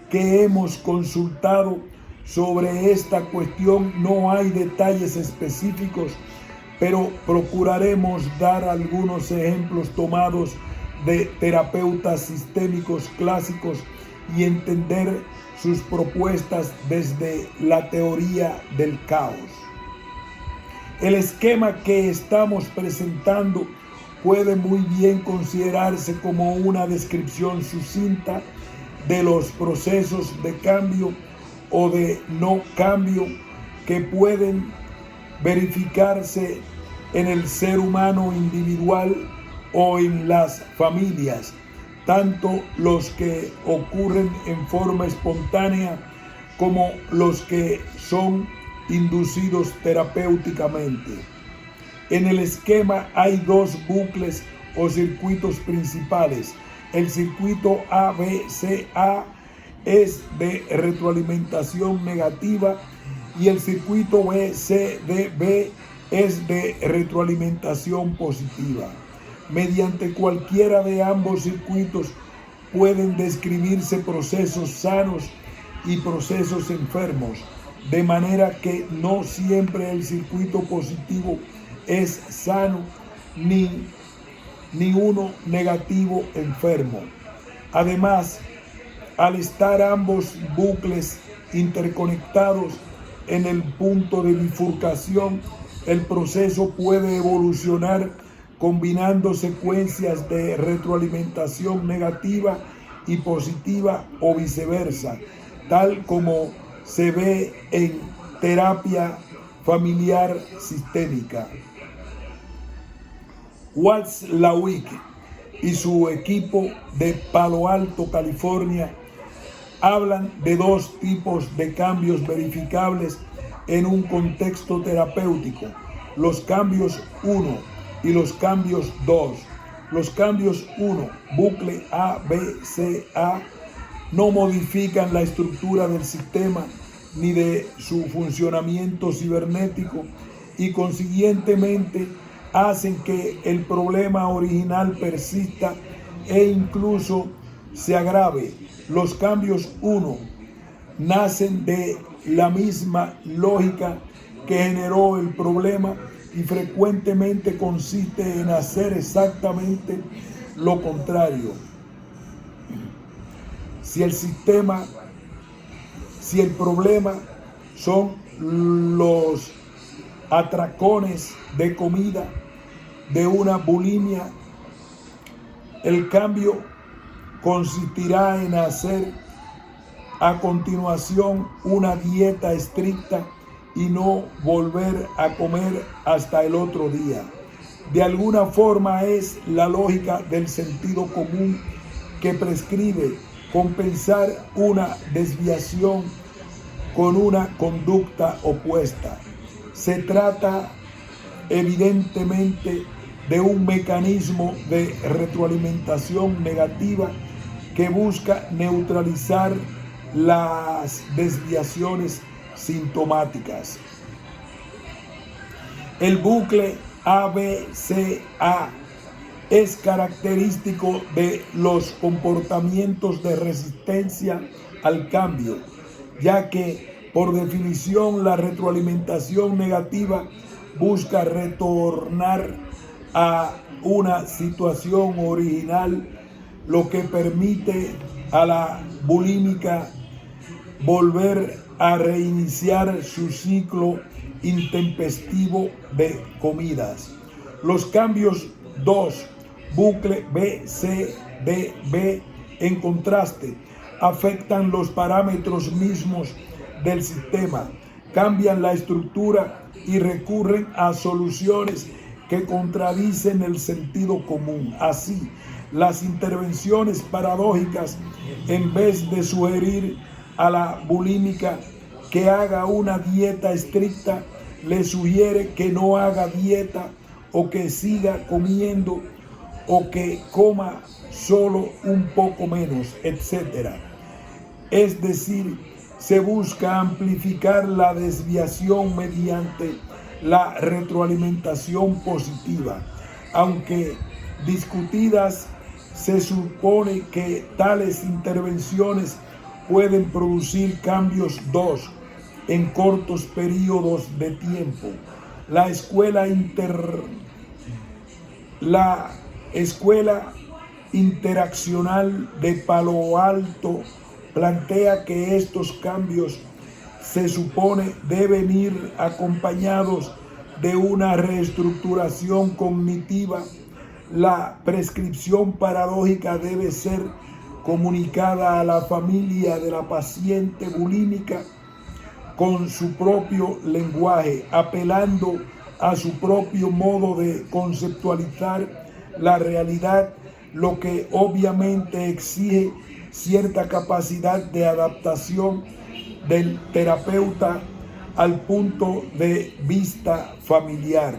que hemos consultado sobre esta cuestión no hay detalles específicos, pero procuraremos dar algunos ejemplos tomados de terapeutas sistémicos clásicos y entender sus propuestas desde la teoría del caos. El esquema que estamos presentando puede muy bien considerarse como una descripción sucinta de los procesos de cambio o de no cambio que pueden verificarse en el ser humano individual o en las familias, tanto los que ocurren en forma espontánea como los que son inducidos terapéuticamente. En el esquema hay dos bucles o circuitos principales. El circuito ABCA es de retroalimentación negativa y el circuito BCDB es de retroalimentación positiva. Mediante cualquiera de ambos circuitos pueden describirse procesos sanos y procesos enfermos, de manera que no siempre el circuito positivo es sano ni uno negativo enfermo. Además, al estar ambos bucles interconectados en el punto de bifurcación, el proceso puede evolucionar combinando secuencias de retroalimentación negativa y positiva o viceversa, tal como se ve en terapia familiar sistémica. Watzlawick y su equipo de Palo Alto, California, hablan de dos tipos de cambios verificables en un contexto terapéutico: los cambios 1 y los cambios 2. Los cambios 1, bucle ABCA, no modifican la estructura del sistema ni de su funcionamiento cibernético y consiguientemente hacen que el problema original persista e incluso se agrave. Los cambios 1 nacen de la misma lógica que generó el problema y frecuentemente consiste en hacer exactamente lo contrario. Si el problema son los atracones de comida de una bulimia, el cambio consistirá en hacer a continuación una dieta estricta y no volver a comer hasta el otro día. De alguna forma es la lógica del sentido común que prescribe compensar una desviación con una conducta opuesta. Se trata evidentemente de un mecanismo de retroalimentación negativa que busca neutralizar las desviaciones sintomáticas. El bucle ABCA es característico de los comportamientos de resistencia al cambio, ya que por definición la retroalimentación negativa busca retornar a una situación original, lo que permite a la bulímica volver a reiniciar su ciclo intempestivo de comidas. Los cambios 2, bucle BCDB, en contraste, afectan los parámetros mismos del sistema, cambian la estructura y recurren a soluciones que contradicen el sentido común. Así, las intervenciones paradójicas, en vez de sugerir a la bulímica que haga una dieta estricta, le sugiere que no haga dieta o que siga comiendo o que coma solo un poco menos, etc. Es decir, se busca amplificar la desviación mediante la retroalimentación positiva. Aunque discutidas, se supone que tales intervenciones pueden producir cambios 2 en cortos periodos de tiempo. La escuela interaccional de Palo Alto plantea que estos cambios se supone deben ir acompañados de una reestructuración cognitiva. La prescripción paradójica debe ser comunicada a la familia de la paciente bulímica con su propio lenguaje, apelando a su propio modo de conceptualizar la realidad, lo que obviamente exige cierta capacidad de adaptación del terapeuta al punto de vista familiar.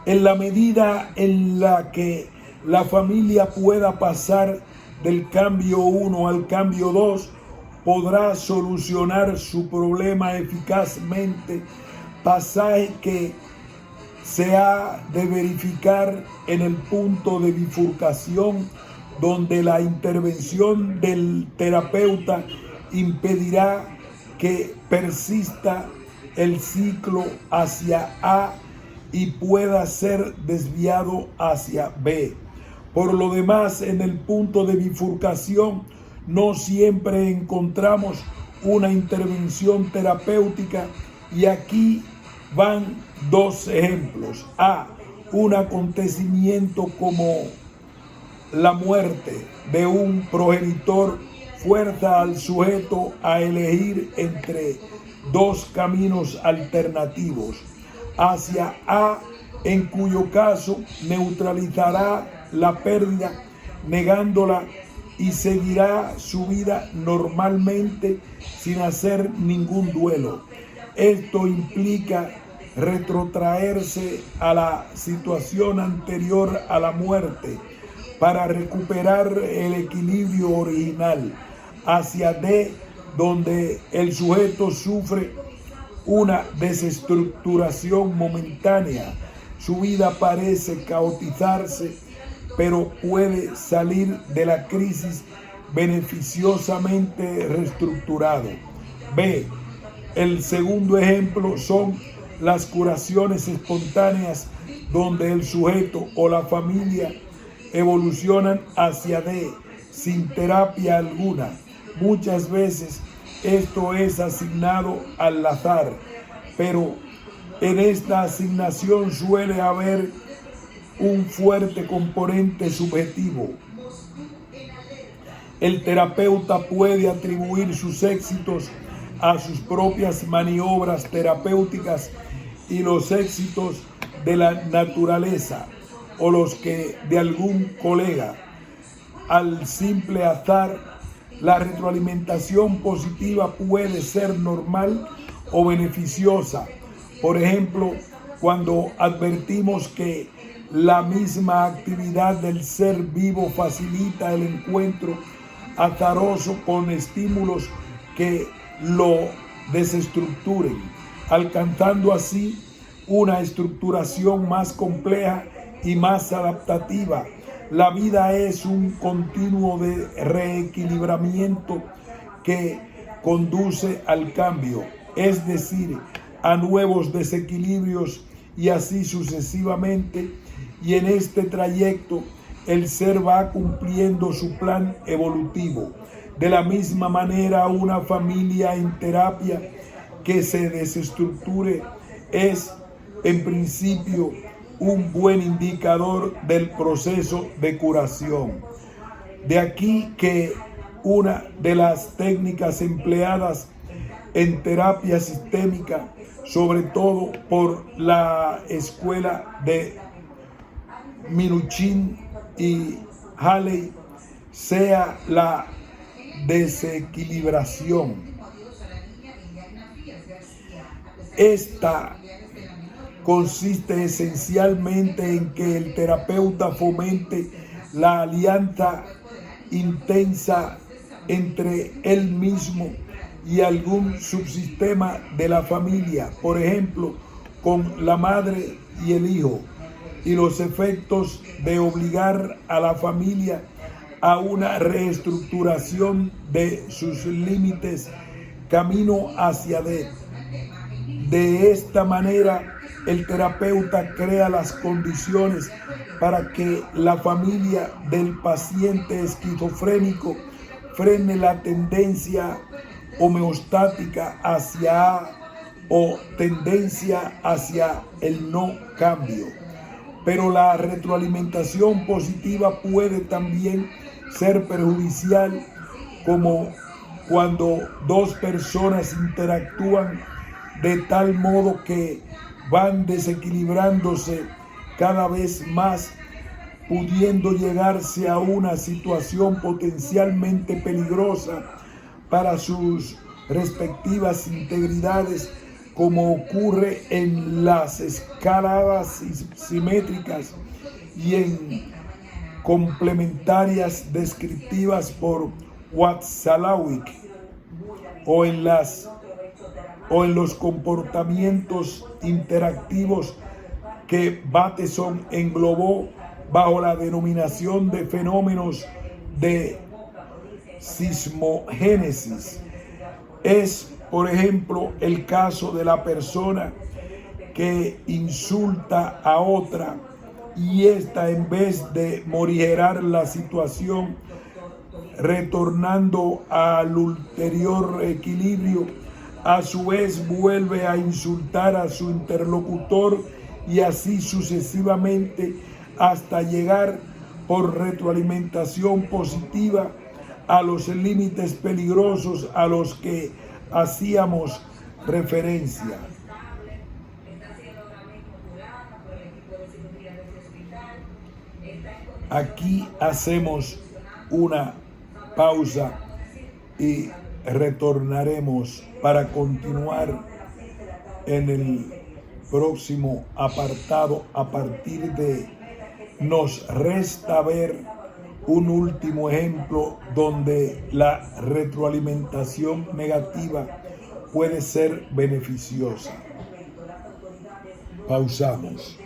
En la medida en la que la familia pueda pasar del cambio 1 al cambio 2, podrá solucionar su problema eficazmente, pasaje que se ha de verificar en el punto de bifurcación donde la intervención del terapeuta impedirá que persista el ciclo hacia A y pueda ser desviado hacia B. Por lo demás, en el punto de bifurcación no siempre encontramos una intervención terapéutica y aquí van dos ejemplos. A, un acontecimiento como la muerte de un progenitor fuerza al sujeto a elegir entre dos caminos alternativos. Hacia A, en cuyo caso neutralizará la pérdida, negándola, y seguirá su vida normalmente sin hacer ningún duelo. Esto implica retrotraerse a la situación anterior a la muerte, para recuperar el equilibrio original, hacia D, donde el sujeto sufre una desestructuración momentánea. Su vida parece caotizarse, pero puede salir de la crisis beneficiosamente reestructurado. B. El segundo ejemplo son las curaciones espontáneas, donde el sujeto o la familia evolucionan hacia D sin terapia alguna. Muchas veces esto es asignado al azar, pero en esta asignación suele haber un fuerte componente subjetivo. El terapeuta puede atribuir sus éxitos a sus propias maniobras terapéuticas y los éxitos de la naturaleza o los que de algún colega al simple azar. La retroalimentación positiva puede ser normal o beneficiosa. Por ejemplo, cuando advertimos que la misma actividad del ser vivo facilita el encuentro azaroso con estímulos que lo desestructuren, alcanzando así una estructuración más compleja y más adaptativa. La vida es un continuo de reequilibramiento que conduce al cambio, es decir, a nuevos desequilibrios y así sucesivamente. Y en este trayecto el ser va cumpliendo su plan evolutivo. De la misma manera, una familia en terapia que se desestructure es en principio un buen indicador del proceso de curación. De aquí que una de las técnicas empleadas en terapia sistémica, sobre todo por la escuela de Minuchin y Haley, sea la desequilibración. Esta consiste esencialmente en que el terapeuta fomente la alianza intensa entre él mismo y algún subsistema de la familia, por ejemplo, con la madre y el hijo, y los efectos de obligar a la familia a una reestructuración de sus límites camino hacia D. De esta manera, el terapeuta crea las condiciones para que la familia del paciente esquizofrénico frene la tendencia homeostática hacia A o tendencia hacia el no cambio. Pero la retroalimentación positiva puede también ser perjudicial, como cuando dos personas interactúan de tal modo que van desequilibrándose cada vez más, pudiendo llegarse a una situación potencialmente peligrosa para sus respectivas integridades, como ocurre en las escaladas simétricas y en complementarias descriptivas por Watzlawick, o en los comportamientos interactivos que Bateson englobó bajo la denominación de fenómenos de sismogénesis. Es, por ejemplo, el caso de la persona que insulta a otra y ésta, en vez de morigerar la situación, retornando al ulterior equilibrio, a su vez vuelve a insultar a su interlocutor y así sucesivamente hasta llegar por retroalimentación positiva a los límites peligrosos a los que hacíamos referencia. Aquí hacemos una pausa y retornaremos para continuar en el próximo apartado a partir de nos resta ver un último ejemplo donde la retroalimentación negativa puede ser beneficiosa. Pausamos.